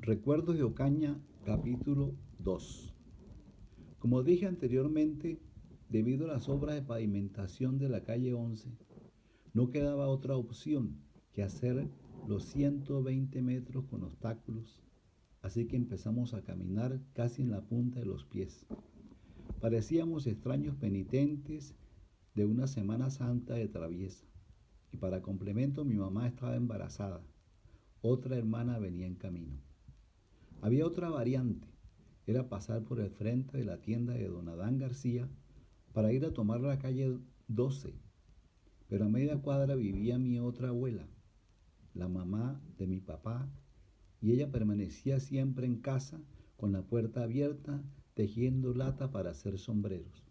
Recuerdos de Ocaña, capítulo 2. Como dije anteriormente, debido a las obras de pavimentación de la calle 11, no quedaba otra opción que hacer los 120 metros con obstáculos, así que empezamos a caminar casi en la punta de los pies. Parecíamos extraños penitentes de una Semana Santa de traviesa, y para complemento mi mamá estaba embarazada, otra hermana venía en camino. Había otra variante, era pasar por el frente de la tienda de don Adán García para ir a tomar la calle 12, pero a media cuadra vivía mi otra abuela, la mamá de mi papá, y ella permanecía siempre en casa con la puerta abierta, tejiendo lata para hacer sombreros.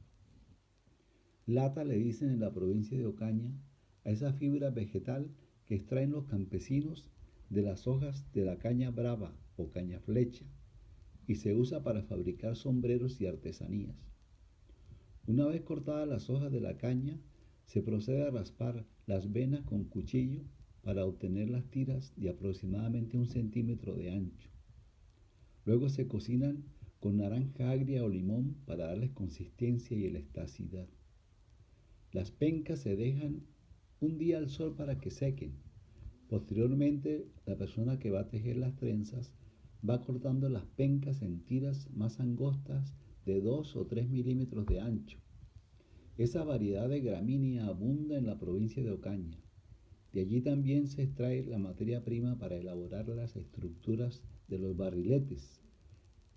Lata le dicen en la provincia de Ocaña a esa fibra vegetal que extraen los campesinos de las hojas de la caña brava o caña flecha, y se usa para fabricar sombreros y artesanías. Una vez cortadas las hojas de la caña, se procede a raspar las venas con cuchillo para obtener las tiras de aproximadamente 1 centímetro de ancho. Luego se cocinan con naranja agria o limón para darles consistencia y elasticidad. Las pencas se dejan un día al sol para que sequen. Posteriormente, la persona que va a tejer las trenzas va cortando las pencas en tiras más angostas de 2 o 3 milímetros de ancho. Esa variedad de gramínea abunda en la provincia de Ocaña. De allí también se extrae la materia prima para elaborar las estructuras de los barriletes,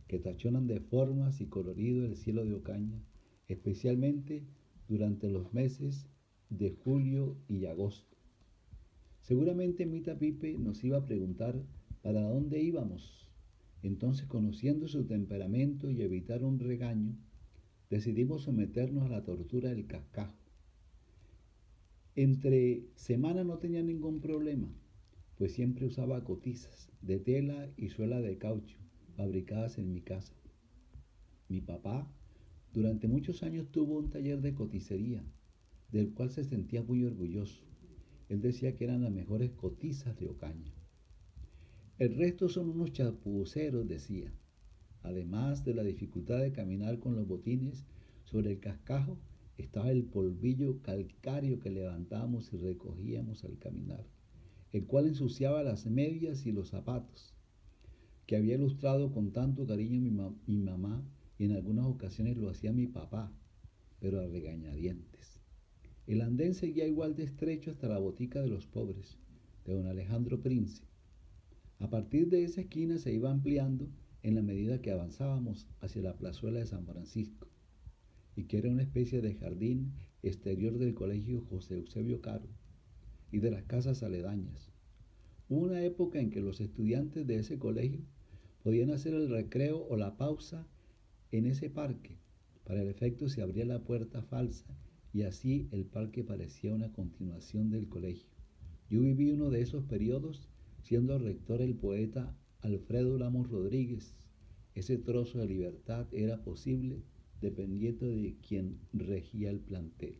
que tachonan de formas y colorido el cielo de Ocaña, especialmente durante los meses de julio y agosto. Seguramente Mita Pipe nos iba a preguntar para dónde íbamos. Entonces, conociendo su temperamento y evitar un regaño, decidimos someternos a la tortura del cascajo. Entre semana no tenía ningún problema, pues siempre usaba cotizas de tela y suela de caucho, fabricadas en mi casa. Mi papá durante muchos años tuvo un taller de coticería, del cual se sentía muy orgulloso. Él decía que eran las mejores cotizas de Ocaña. El resto son unos chapuceros, decía. Además de la dificultad de caminar con los botines sobre el cascajo, estaba el polvillo calcáreo que levantábamos y recogíamos al caminar, el cual ensuciaba las medias y los zapatos, que había ilustrado con tanto cariño mi mamá, y en algunas ocasiones lo hacía mi papá, pero a regañadientes. El andén seguía igual de estrecho hasta la botica de los pobres, de don Alejandro Prince. A partir de esa esquina se iba ampliando en la medida que avanzábamos hacia la plazuela de San Francisco, y que era una especie de jardín exterior del colegio José Eusebio Caro y de las casas aledañas. Hubo una época en que los estudiantes de ese colegio podían hacer el recreo o la pausa en ese parque. Para el efecto se abría la puerta falsa y así el parque parecía una continuación del colegio. Yo viví uno de esos periodos siendo rector el poeta Alfredo Lamos Rodríguez. Ese trozo de libertad era posible dependiendo de quien regía el plantel.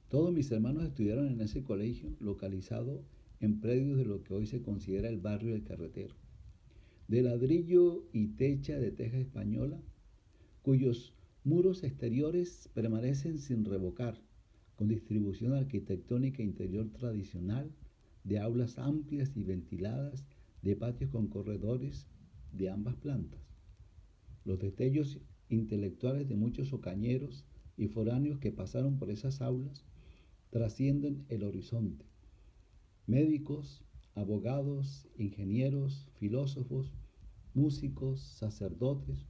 Todos mis hermanos estudiaron en ese colegio localizado en predios de lo que hoy se considera el barrio del Carretero, de ladrillo y techa de teja española, cuyos muros exteriores permanecen sin revocar, con distribución arquitectónica interior tradicional, de aulas amplias y ventiladas, de patios con corredores de ambas plantas. Los destellos intelectuales de muchos ocañeros y foráneos que pasaron por esas aulas trascienden el horizonte. Médicos, abogados, ingenieros, filósofos, músicos, sacerdotes,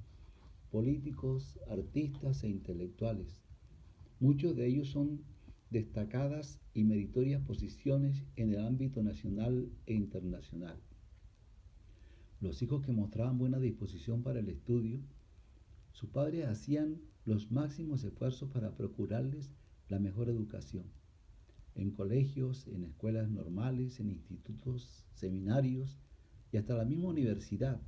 políticos, artistas e intelectuales. Muchos de ellos son destacadas y meritorias posiciones en el ámbito nacional e internacional. Los hijos que mostraban buena disposición para el estudio, sus padres hacían los máximos esfuerzos para procurarles la mejor educación. En colegios, en escuelas normales, en institutos, seminarios y hasta la misma universidad,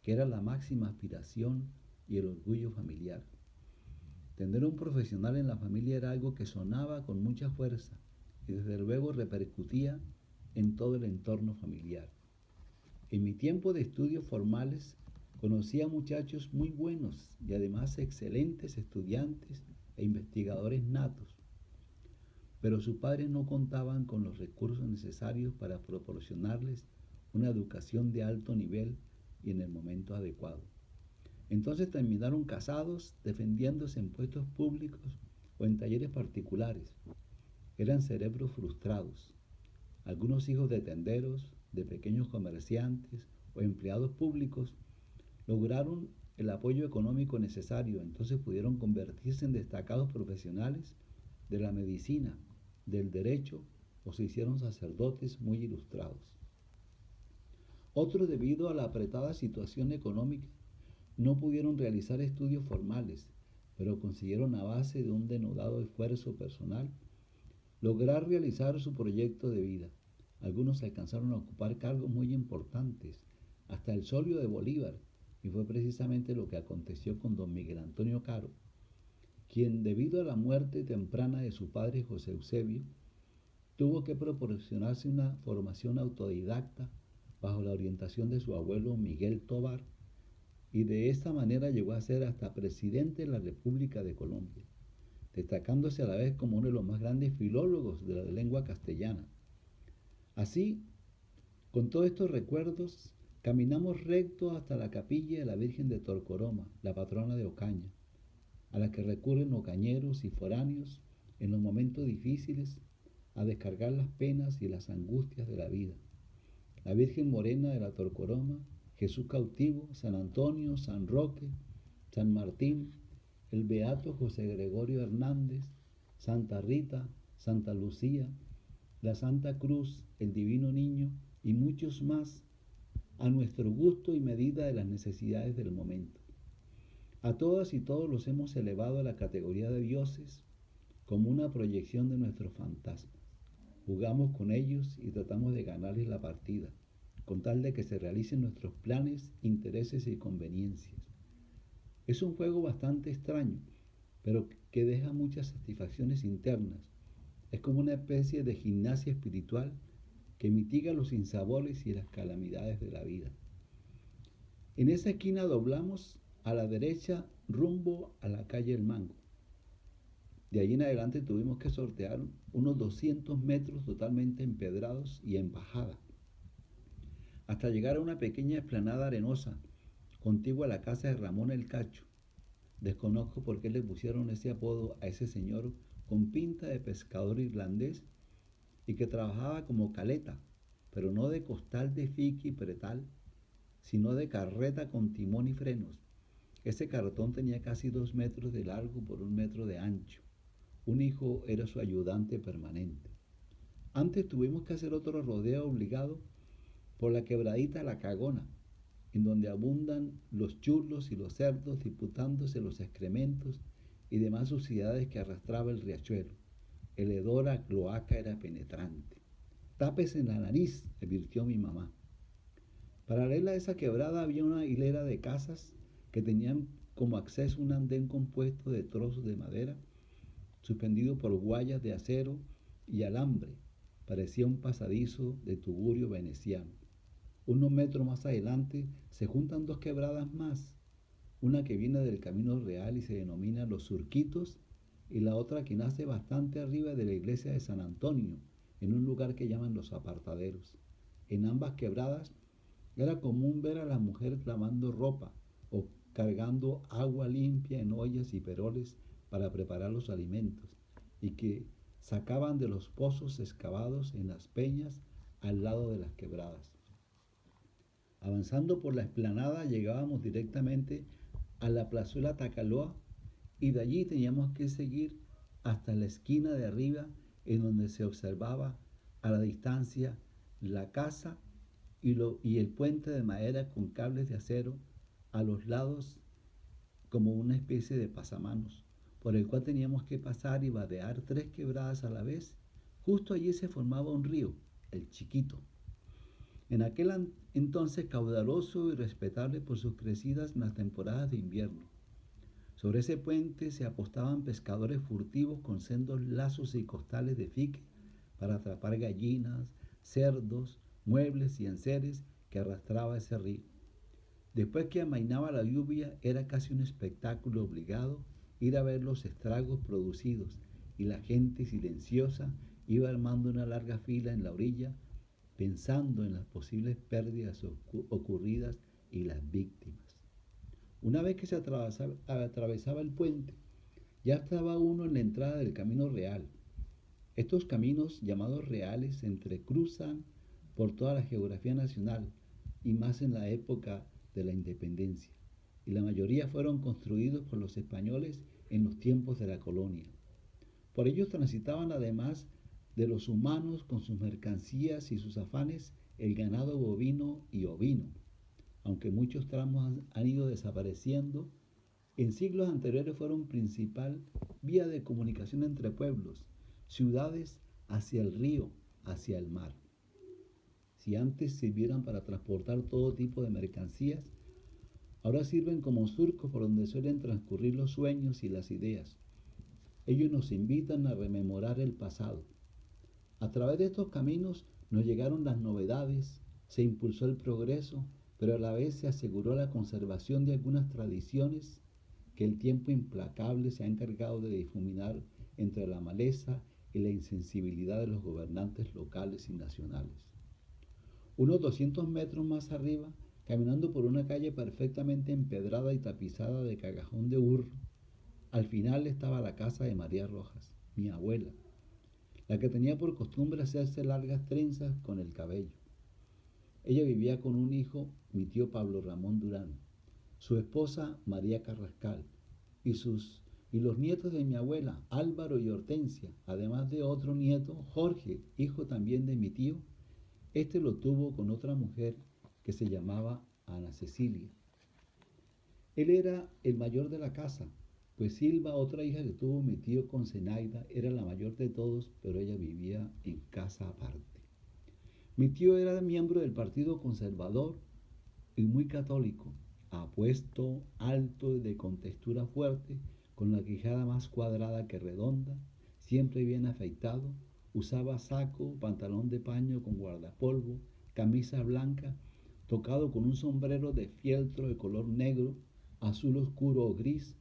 que era la máxima aspiración y el orgullo familiar. Tener un profesional en la familia era algo que sonaba con mucha fuerza y desde luego repercutía en todo el entorno familiar. En mi tiempo de estudios formales conocí a muchachos muy buenos y además excelentes estudiantes e investigadores natos, pero sus padres no contaban con los recursos necesarios para proporcionarles una educación de alto nivel y en el momento adecuado. Entonces terminaron casados, defendiéndose en puestos públicos o en talleres particulares. Eran cerebros frustrados. Algunos hijos de tenderos, de pequeños comerciantes o empleados públicos lograron el apoyo económico necesario, entonces pudieron convertirse en destacados profesionales de la medicina, del derecho o se hicieron sacerdotes muy ilustrados. Otros, debido a la apretada situación económica, no pudieron realizar estudios formales, pero consiguieron a base de un denodado esfuerzo personal lograr realizar su proyecto de vida. Algunos alcanzaron a ocupar cargos muy importantes, hasta el solio de Bolívar, y fue precisamente lo que aconteció con don Miguel Antonio Caro, quien debido a la muerte temprana de su padre José Eusebio, tuvo que proporcionarse una formación autodidacta bajo la orientación de su abuelo Miguel Tovar, y de esta manera llegó a ser hasta presidente de la República de Colombia, destacándose a la vez como uno de los más grandes filólogos de la lengua castellana. Así, con todos estos recuerdos, caminamos recto hasta la capilla de la Virgen de Torcoroma, la patrona de Ocaña, a la que recurren ocañeros y foráneos en los momentos difíciles a descargar las penas y las angustias de la vida. La Virgen Morena de la Torcoroma, Jesús cautivo, San Antonio, San Roque, San Martín, el Beato José Gregorio Hernández, Santa Rita, Santa Lucía, la Santa Cruz, el Divino Niño y muchos más, a nuestro gusto y medida de las necesidades del momento. A todas y todos los hemos elevado a la categoría de dioses como una proyección de nuestros fantasmas. Jugamos con ellos y tratamos de ganarles la partida, con tal de que se realicen nuestros planes, intereses y conveniencias. Es un juego bastante extraño, pero que deja muchas satisfacciones internas. Es como una especie de gimnasia espiritual que mitiga los sinsabores y las calamidades de la vida. En esa esquina doblamos a la derecha rumbo a la calle El Mango. De allí en adelante tuvimos que sortear unos 200 metros totalmente empedrados y en bajada, hasta llegar a una pequeña explanada arenosa, contigua a la casa de Ramón el Cacho. Desconozco por qué le pusieron ese apodo a ese señor con pinta de pescador irlandés y que trabajaba como caleta, pero no de costal de fique y pretal, sino de carreta con timón y frenos. Ese carretón tenía casi 2 metros de largo por 1 metro de ancho. Un hijo era su ayudante permanente. Antes tuvimos que hacer otro rodeo obligado por la quebradita La Cagona, en donde abundan los churros y los cerdos disputándose los excrementos y demás suciedades que arrastraba el riachuelo. El hedor a cloaca era penetrante. Tápese en la nariz, advirtió mi mamá. Paralela a esa quebrada había una hilera de casas que tenían como acceso un andén compuesto de trozos de madera, suspendido por guayas de acero y alambre. Parecía un pasadizo de tugurio veneciano. Unos metros más adelante se juntan 2 quebradas más, una que viene del Camino Real y se denomina Los Surquitos, y la otra que nace bastante arriba de la iglesia de San Antonio, en un lugar que llaman Los Apartaderos. En ambas quebradas era común ver a las mujeres lavando ropa o cargando agua limpia en ollas y peroles para preparar los alimentos, y que sacaban de los pozos excavados en las peñas al lado de las quebradas. Avanzando por la explanada llegábamos directamente a la plazuela Tacaloa y de allí teníamos que seguir hasta la esquina de arriba en donde se observaba a la distancia la casa y el puente de madera con cables de acero a los lados como una especie de pasamanos, por el cual teníamos que pasar y vadear 3 quebradas a la vez. Justo allí se formaba un río, el Chiquito, en aquel entonces caudaloso y respetable por sus crecidas en las temporadas de invierno. Sobre ese puente se apostaban pescadores furtivos con sendos lazos y costales de fique para atrapar gallinas, cerdos, muebles y enseres que arrastraba ese río. Después que amainaba la lluvia, era casi un espectáculo obligado ir a ver los estragos producidos, y la gente silenciosa iba armando una larga fila en la orilla, pensando en las posibles pérdidas ocurridas y las víctimas. Una vez que se atravesaba el puente, ya estaba uno en la entrada del Camino Real. Estos caminos, llamados reales, se entrecruzan por toda la geografía nacional y más en la época de la independencia, y la mayoría fueron construidos por los españoles en los tiempos de la colonia. Por ellos transitaban, además de los humanos con sus mercancías y sus afanes, el ganado bovino y ovino. Aunque muchos tramos han ido desapareciendo, en siglos anteriores fueron principal vía de comunicación entre pueblos, ciudades hacia el río, hacia el mar. Si antes sirvieran para transportar todo tipo de mercancías, ahora sirven como surcos por donde suelen transcurrir los sueños y las ideas. Ellos nos invitan a rememorar el pasado. A través de estos caminos nos llegaron las novedades, se impulsó el progreso, pero a la vez se aseguró la conservación de algunas tradiciones que el tiempo implacable se ha encargado de difuminar entre la maleza y la insensibilidad de los gobernantes locales y nacionales. Unos 200 metros más arriba, caminando por una calle perfectamente empedrada y tapizada de cagajón de burro, al final estaba la casa de María Rojas, mi abuela, la que tenía por costumbre hacerse largas trenzas con el cabello. Ella vivía con un hijo, mi tío Pablo Ramón Durán, su esposa María Carrascal y los nietos de mi abuela, Álvaro y Hortensia, además de otro nieto, Jorge, hijo también de mi tío. Este lo tuvo con otra mujer que se llamaba Ana Cecilia. Él era el mayor de la casa, pues Silva, otra hija que tuvo mi tío con Zenaida, era la mayor de todos, pero ella vivía en casa aparte. Mi tío era miembro del Partido Conservador y muy católico, apuesto, alto y de contextura fuerte, con la quijada más cuadrada que redonda, siempre bien afeitado. Usaba saco, pantalón de paño con guardapolvo, camisa blanca, tocado con un sombrero de fieltro de color negro, azul oscuro o gris.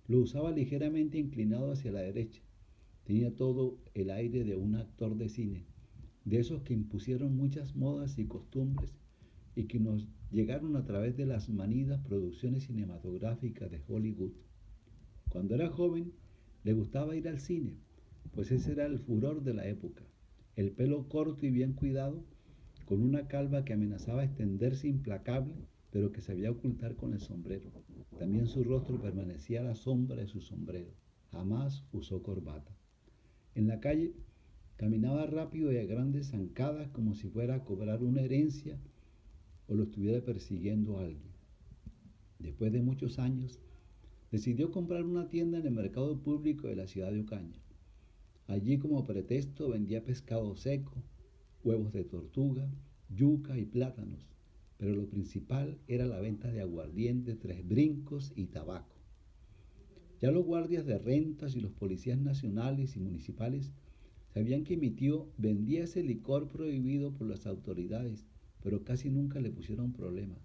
Lo usaba ligeramente inclinado hacia la derecha. Tenía todo el aire de un actor de cine, de esos que impusieron muchas modas y costumbres y que nos llegaron a través de las manidas producciones cinematográficas de Hollywood. Cuando era joven, le gustaba ir al cine, pues ese era el furor de la época. El pelo corto y bien cuidado, con una calva que amenazaba extenderse implacable, pero que sabía ocultar con el sombrero. También su rostro permanecía a la sombra de su sombrero. Jamás usó corbata. En la calle caminaba rápido y a grandes zancadas como si fuera a cobrar una herencia o lo estuviera persiguiendo a alguien. Después de muchos años, decidió comprar una tienda en el mercado público de la ciudad de Ocaña. Allí, como pretexto, vendía pescado seco, huevos de tortuga, yuca y plátanos, pero lo principal era la venta de aguardiente, tres brincos y tabaco. Ya los guardias de rentas y los policías nacionales y municipales sabían que mi tío vendía ese licor prohibido por las autoridades, pero casi nunca le pusieron problema,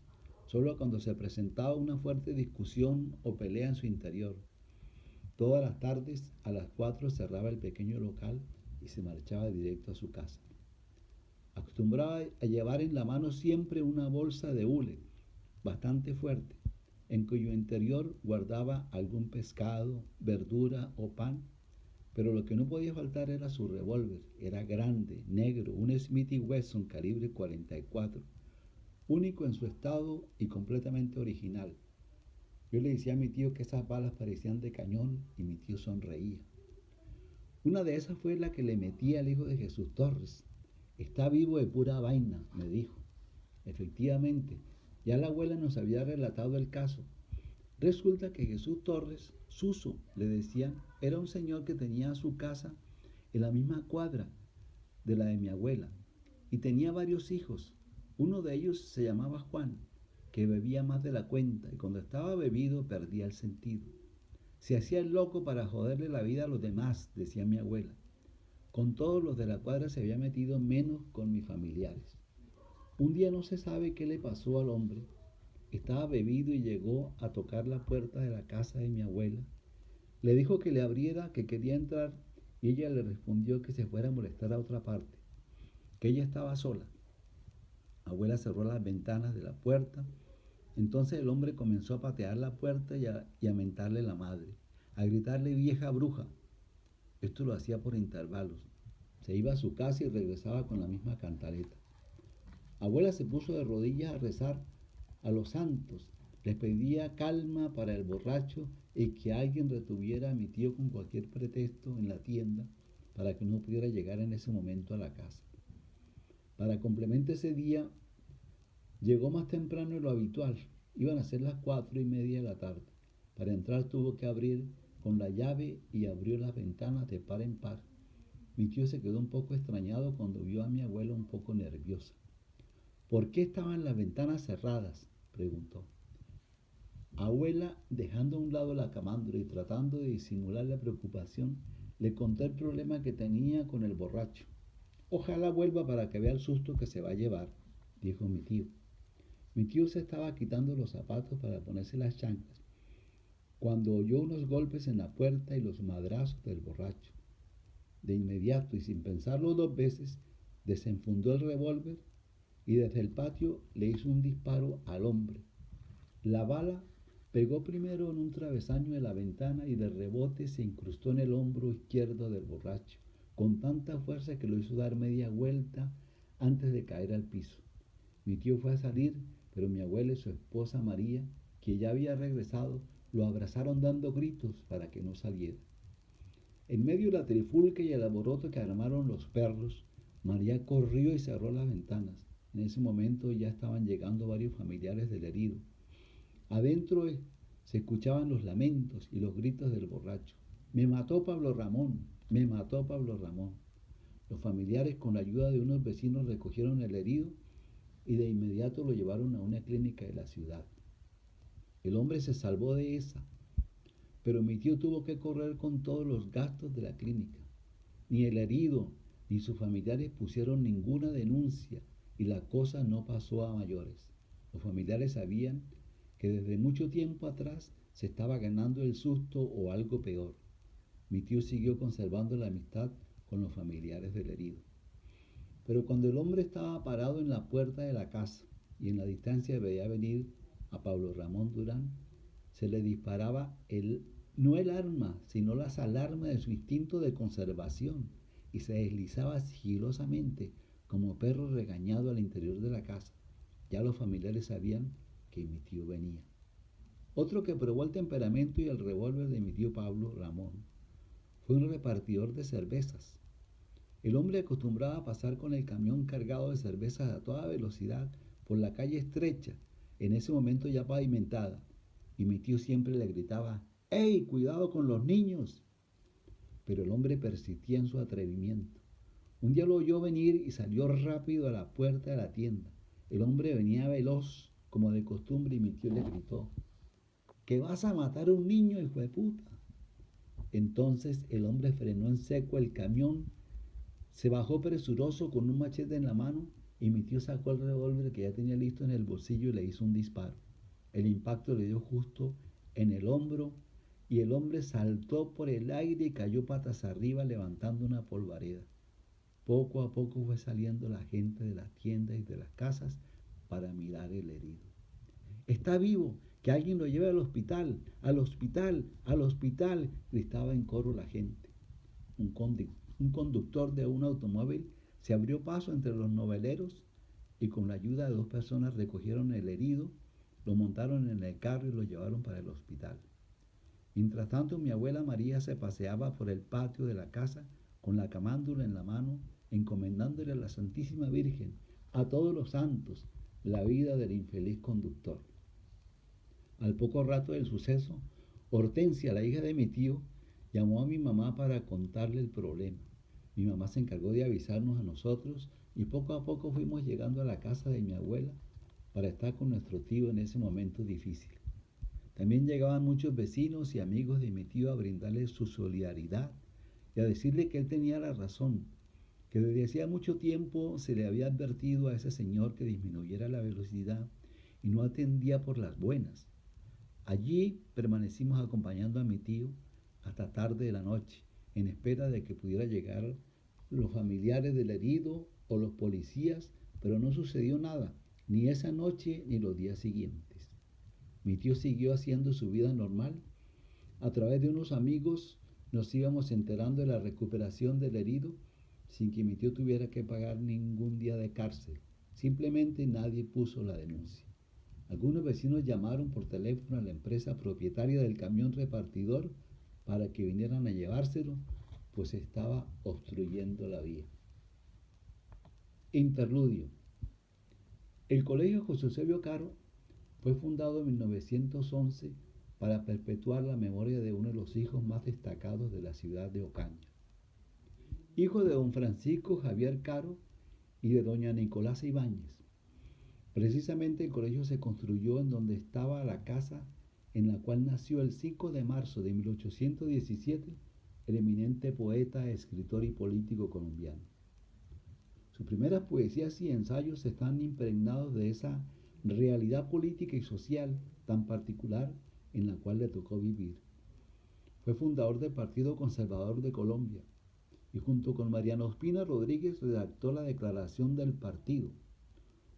solo cuando se presentaba una fuerte discusión o pelea en su interior. Todas las tardes a las 4 cerraba el pequeño local y se marchaba directo a su casa. Acostumbraba a llevar en la mano siempre una bolsa de hule, bastante fuerte, en cuyo interior guardaba algún pescado, verdura o pan, pero lo que no podía faltar era su revólver. Era grande, negro, un Smith & Wesson calibre 44, único en su estado y completamente original. Yo le decía a mi tío que esas balas parecían de cañón y mi tío sonreía. Una de esas fue la que le metí al hijo de Jesús Torres. Está vivo de pura vaina, me dijo. Efectivamente, ya la abuela nos había relatado el caso. Resulta que Jesús Torres, Suso, le decían, era un señor que tenía su casa en la misma cuadra de la de mi abuela y tenía varios hijos. Uno de ellos se llamaba Juan, que bebía más de la cuenta y cuando estaba bebido perdía el sentido. Se hacía el loco para joderle la vida a los demás, decía mi abuela. Con todos los de la cuadra se había metido menos con mis familiares. Un día no se sabe qué le pasó al hombre. Estaba bebido y llegó a tocar la puerta de la casa de mi abuela. Le dijo que le abriera, que quería entrar, y ella le respondió que se fuera a molestar a otra parte, que ella estaba sola. Abuela cerró las ventanas de la puerta. Entonces el hombre comenzó a patear la puerta y a mentarle la madre, a gritarle vieja bruja. Esto lo hacía por intervalos. Se iba a su casa y regresaba con la misma cantaleta. Abuela se puso de rodillas a rezar a los santos. Les pedía calma para el borracho y que alguien retuviera a mi tío con cualquier pretexto en la tienda para que no pudiera llegar en ese momento a la casa. Para complementar ese día, llegó más temprano de lo habitual. Iban a ser las 4:30 de la tarde. Para entrar tuvo que abrir con la llave y abrió las ventanas de par en par. Mi tío se quedó un poco extrañado cuando vio a mi abuela un poco nerviosa. ¿Por qué estaban las ventanas cerradas?, preguntó. Abuela, dejando a un lado la camándula y tratando de disimular la preocupación, le contó el problema que tenía con el borracho. Ojalá vuelva para que vea el susto que se va a llevar, dijo mi tío. Mi tío se estaba quitando los zapatos para ponerse las chanclas, cuando oyó unos golpes en la puerta y los madrazos del borracho. De inmediato y sin pensarlo dos veces, desenfundó el revólver y desde el patio le hizo un disparo al hombre. La bala pegó primero en un travesaño de la ventana y de rebote se incrustó en el hombro izquierdo del borracho, con tanta fuerza que lo hizo dar media vuelta antes de caer al piso. Mi tío fue a salir, pero mi abuela y su esposa María, que ya había regresado, lo abrazaron dando gritos para que no saliera. En medio de la trifulca y el alboroto que armaron los perros, María corrió y cerró las ventanas. En ese momento ya estaban llegando varios familiares del herido. Adentro se escuchaban los lamentos y los gritos del borracho. Me mató Pablo Ramón, me mató Pablo Ramón. Los familiares, con la ayuda de unos vecinos, recogieron el herido y de inmediato lo llevaron a una clínica de la ciudad. El hombre se salvó de esa, pero mi tío tuvo que correr con todos los gastos de la clínica. Ni el herido ni sus familiares pusieron ninguna denuncia y la cosa no pasó a mayores. Los familiares sabían que desde mucho tiempo atrás se estaba ganando el susto o algo peor. Mi tío siguió conservando la amistad con los familiares del herido. Pero cuando el hombre estaba parado en la puerta de la casa y en la distancia veía venir a Pablo Ramón Durán, se le disparaba no el arma, sino las alarmas de su instinto de conservación y se deslizaba sigilosamente como perro regañado al interior de la casa. Ya los familiares sabían que mi tío venía. Otro que probó el temperamento y el revólver de mi tío Pablo Ramón fue un repartidor de cervezas. El hombre acostumbraba a pasar con el camión cargado de cervezas a toda velocidad por la calle estrecha, en ese momento ya pavimentada, y mi tío siempre le gritaba: ¡Ey, cuidado con los niños! Pero el hombre persistía en su atrevimiento. Un día lo oyó venir y salió rápido a la puerta de la tienda. El hombre venía veloz, como de costumbre, y mi tío le gritó: ¿Que vas a matar a un niño, hijo de puta? Entonces el hombre frenó en seco el camión, se bajó presuroso con un machete en la mano y mi tío sacó el revólver que ya tenía listo en el bolsillo y le hizo un disparo. El impacto le dio justo en el hombro y el hombre saltó por el aire y cayó patas arriba levantando una polvareda. Poco a poco fue saliendo la gente de las tiendas y de las casas para mirar el herido. Está vivo, que alguien lo lleve al hospital, al hospital, al hospital, gritaba en coro la gente. Un conductor de un automóvil se abrió paso entre los noveleros y con la ayuda de dos personas recogieron el herido, lo montaron en el carro y lo llevaron para el hospital. Mientras tanto, mi abuela María se paseaba por el patio de la casa con la camándula en la mano, encomendándole a la Santísima Virgen, a todos los santos, la vida del infeliz conductor. Al poco rato del suceso, Hortensia, la hija de mi tío, llamó a mi mamá para contarle el problema. Mi mamá se encargó de avisarnos a nosotros y poco a poco fuimos llegando a la casa de mi abuela para estar con nuestro tío en ese momento difícil. También llegaban muchos vecinos y amigos de mi tío a brindarle su solidaridad y a decirle que él tenía la razón, que desde hacía mucho tiempo se le había advertido a ese señor que disminuyera la velocidad y no atendía por las buenas. Allí permanecimos acompañando a mi tío hasta tarde de la noche, en espera de que pudiera llegar los familiares del herido o los policías, pero no sucedió nada, ni esa noche ni los días siguientes. Mi tío siguió haciendo su vida normal. A través de unos amigos nos íbamos enterando de la recuperación del herido sin que mi tío tuviera que pagar ningún día de cárcel. Simplemente nadie puso la denuncia. Algunos vecinos llamaron por teléfono a la empresa propietaria del camión repartidor para que vinieran a llevárselo, pues estaba obstruyendo la vía. Interludio. El Colegio José Eusebio Caro fue fundado en 1911 para perpetuar la memoria de uno de los hijos más destacados de la ciudad de Ocaña. Hijo de don Francisco Javier Caro y de doña Nicolasa Ibáñez. Precisamente el colegio se construyó en donde estaba la casa en la cual nació el 5 de marzo de 1817 el eminente poeta, escritor y político colombiano. Sus primeras poesías y ensayos están impregnados de esa realidad política y social tan particular en la cual le tocó vivir. Fue fundador del Partido Conservador de Colombia y junto con Mariano Ospina Rodríguez redactó la declaración del partido.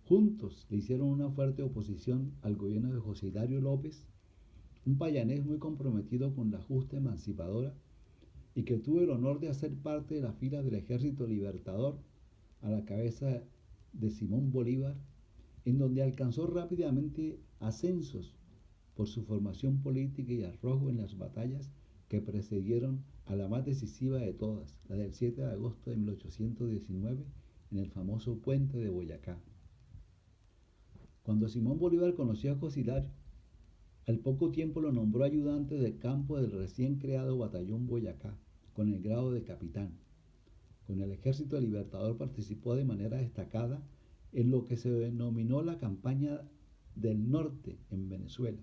Juntos le hicieron una fuerte oposición al gobierno de José Hilario López, un payanés muy comprometido con la justa emancipadora y que tuvo el honor de hacer parte de las filas del Ejército Libertador a la cabeza de Simón Bolívar, en donde alcanzó rápidamente ascensos por su formación política y arrojo en las batallas que precedieron a la más decisiva de todas, la del 7 de agosto de 1819 en el famoso puente de Boyacá. Cuando Simón Bolívar conoció a José Hilario, al poco tiempo lo nombró ayudante de campo del recién creado batallón Boyacá, con el grado de capitán. Con el Ejército Libertador participó de manera destacada en lo que se denominó la campaña del norte en Venezuela.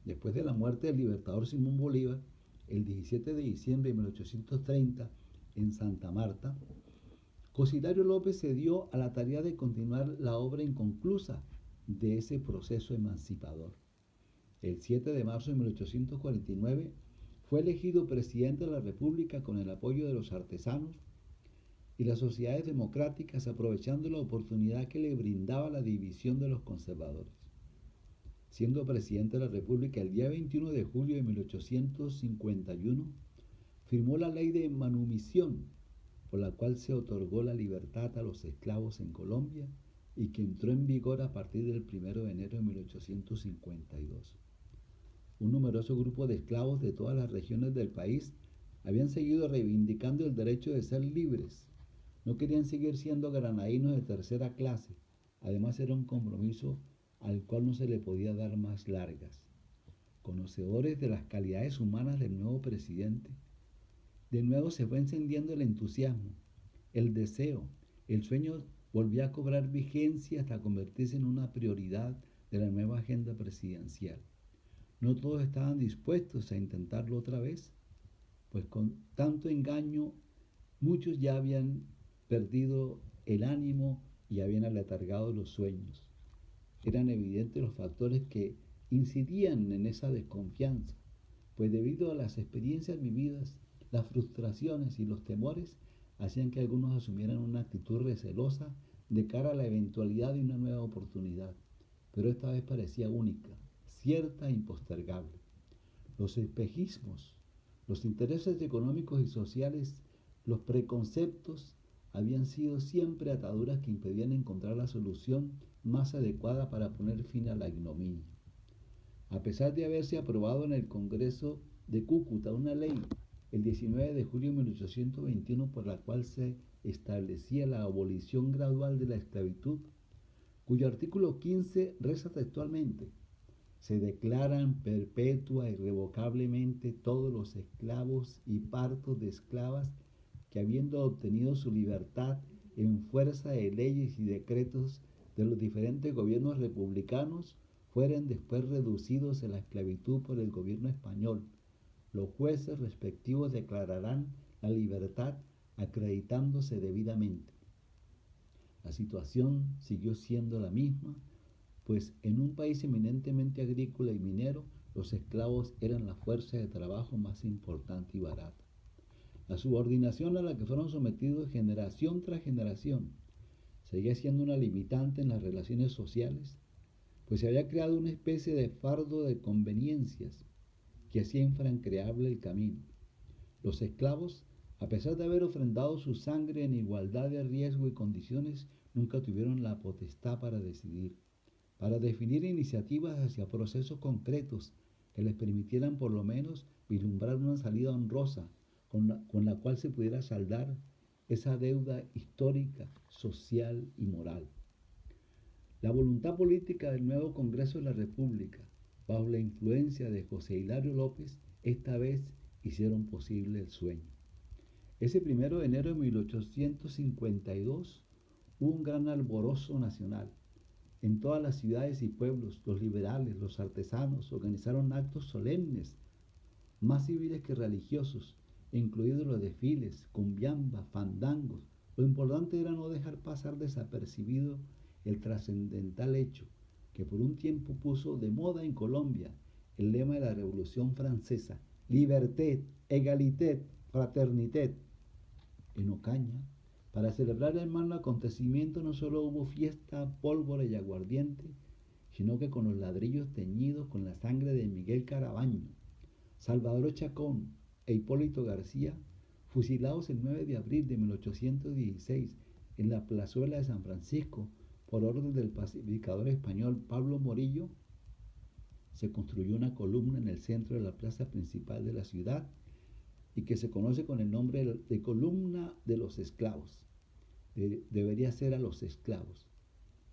Después de la muerte del libertador Simón Bolívar, el 17 de diciembre de 1830, en Santa Marta, José Hilario López se dio a la tarea de continuar la obra inconclusa de ese proceso emancipador. El 7 de marzo de 1849 fue elegido presidente de la República con el apoyo de los artesanos y las sociedades democráticas, aprovechando la oportunidad que le brindaba la división de los conservadores. Siendo presidente de la República el día 21 de julio de 1851, firmó la ley de manumisión, por la cual se otorgó la libertad a los esclavos en Colombia y que entró en vigor a partir del 1 de enero de 1852. Un numeroso grupo de esclavos de todas las regiones del país habían seguido reivindicando el derecho de ser libres. No querían seguir siendo granadinos de tercera clase. Además era un compromiso al cual no se le podía dar más largas. Conocedores de las calidades humanas del nuevo presidente, de nuevo se fue encendiendo el entusiasmo, el deseo, el sueño volvió a cobrar vigencia hasta convertirse en una prioridad de la nueva agenda presidencial. No todos estaban dispuestos a intentarlo otra vez, pues con tanto engaño muchos ya habían perdido el ánimo y habían aletargado los sueños. Eran evidentes los factores que incidían en esa desconfianza, pues debido a las experiencias vividas, las frustraciones y los temores hacían que algunos asumieran una actitud recelosa de cara a la eventualidad de una nueva oportunidad, pero esta vez parecía única, cierta e impostergable. Los espejismos, los intereses económicos y sociales, los preconceptos habían sido siempre ataduras que impedían encontrar la solución más adecuada para poner fin a la ignominia. A pesar de haberse aprobado en el Congreso de Cúcuta una ley el 19 de julio de 1821 por la cual se establecía la abolición gradual de la esclavitud, cuyo artículo 15 reza textualmente: se declaran perpetua e irrevocablemente todos los esclavos y partos de esclavas que, habiendo obtenido su libertad en fuerza de leyes y decretos de los diferentes gobiernos republicanos, fueren después reducidos a la esclavitud por el gobierno español, los jueces respectivos declararán la libertad acreditándose debidamente. La situación siguió siendo la misma, pues en un país eminentemente agrícola y minero, los esclavos eran la fuerza de trabajo más importante y barata. La subordinación a la que fueron sometidos generación tras generación seguía siendo una limitante en las relaciones sociales, pues se había creado una especie de fardo de conveniencias que hacía infranqueable el camino. Los esclavos, a pesar de haber ofrendado su sangre en igualdad de riesgo y condiciones, nunca tuvieron la potestad para decidir, para definir iniciativas hacia procesos concretos que les permitieran por lo menos vislumbrar una salida honrosa con la cual se pudiera saldar esa deuda histórica, social y moral. La voluntad política del nuevo Congreso de la República, bajo la influencia de José Hilario López, esta vez hicieron posible el sueño. Ese 1 de enero de 1852 hubo un gran alborozo nacional. En todas las ciudades y pueblos, los liberales, los artesanos organizaron actos solemnes, más civiles que religiosos, incluidos los desfiles, cumbiambas, fandangos. Lo importante era no dejar pasar desapercibido el trascendental hecho que por un tiempo puso de moda en Colombia el lema de la Revolución Francesa: Liberté, Égalité, Fraternité. En Ocaña, para celebrar el magno acontecimiento, no solo hubo fiesta, pólvora y aguardiente, sino que con los ladrillos teñidos con la sangre de Miguel Carabaño, Salvador Chacón e Hipólito García, fusilados el 9 de abril de 1816 en la plazuela de San Francisco por orden del pacificador español Pablo Morillo, se construyó una columna en el centro de la plaza principal de la ciudad y que se conoce con el nombre de Columna de los Esclavos. Debería ser a los esclavos,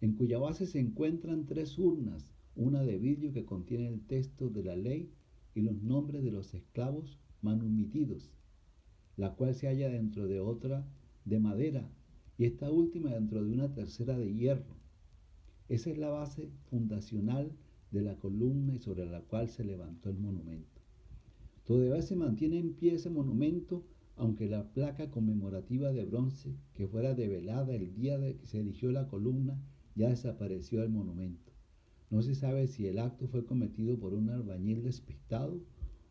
en cuya base se encuentran 3 urnas, una de vidrio que contiene el texto de la ley y los nombres de los esclavos manumitidos, la cual se halla dentro de otra de madera y esta última dentro de una tercera de hierro. Esa es la base fundacional de la columna y sobre la cual se levantó el monumento. Todavía se mantiene en pie ese monumento, aunque la placa conmemorativa de bronce que fuera develada el día de que se erigió la columna ya desapareció del monumento. No se sabe si el acto fue cometido por un albañil despistado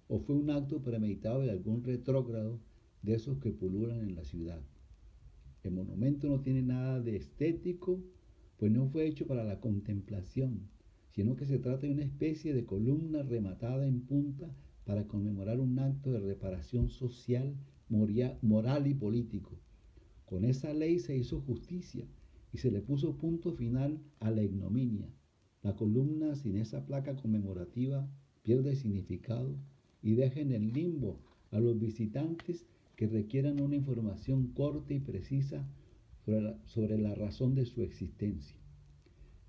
o fue un acto premeditado de algún retrógrado de esos que pululan en la ciudad. El monumento no tiene nada de estético, pues no fue hecho para la contemplación, sino que se trata de una especie de columna rematada en punta para conmemorar un acto de reparación social, moral y político. Con esa ley se hizo justicia y se le puso punto final a la ignominia. La columna sin esa placa conmemorativa pierde significado y deja en el limbo a los visitantes que requieran una información corta y precisa sobre la razón de su existencia.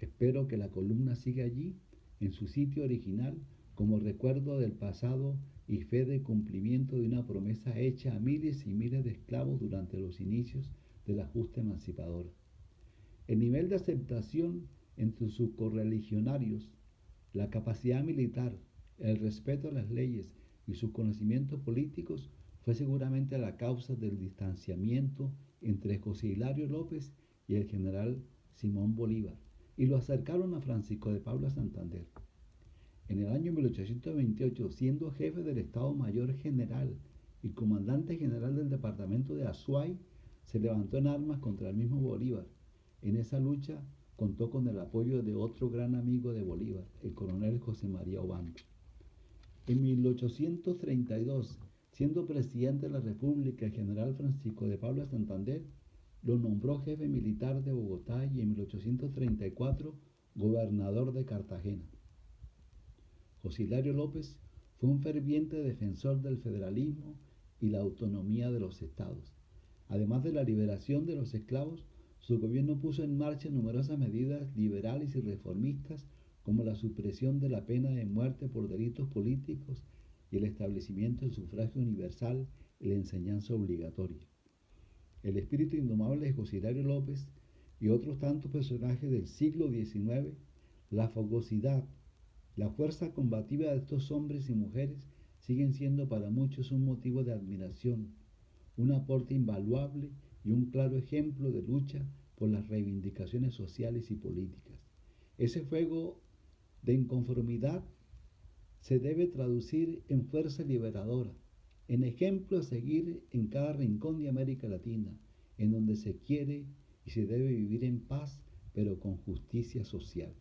Espero que la columna siga allí, en su sitio original, como recuerdo del pasado y fe de cumplimiento de una promesa hecha a miles y miles de esclavos durante los inicios de la justa emancipadora. El nivel de aceptación entre sus correligionarios, la capacidad militar, el respeto a las leyes y sus conocimientos políticos fue seguramente la causa del distanciamiento entre José Hilario López y el general Simón Bolívar, y lo acercaron a Francisco de Paula Santander. En el año 1828, siendo jefe del Estado Mayor General y comandante general del departamento de Azuay, se levantó en armas contra el mismo Bolívar. En esa lucha contó con el apoyo de otro gran amigo de Bolívar, el coronel José María Obando. En 1832, siendo presidente de la República el general Francisco de Paula Santander, lo nombró jefe militar de Bogotá y en 1834 gobernador de Cartagena. José Hilario López fue un ferviente defensor del federalismo y la autonomía de los estados. Además de la liberación de los esclavos, su gobierno puso en marcha numerosas medidas liberales y reformistas, como la supresión de la pena de muerte por delitos políticos y el establecimiento del sufragio universal y la enseñanza obligatoria. El espíritu indomable de José Hilario López y otros tantos personajes del siglo XIX, la fogosidad, la fuerza combativa de estos hombres y mujeres siguen siendo para muchos un motivo de admiración, un aporte invaluable y un claro ejemplo de lucha por las reivindicaciones sociales y políticas. Ese fuego de inconformidad se debe traducir en fuerza liberadora, en ejemplo a seguir en cada rincón de América Latina, en donde se quiere y se debe vivir en paz, pero con justicia social.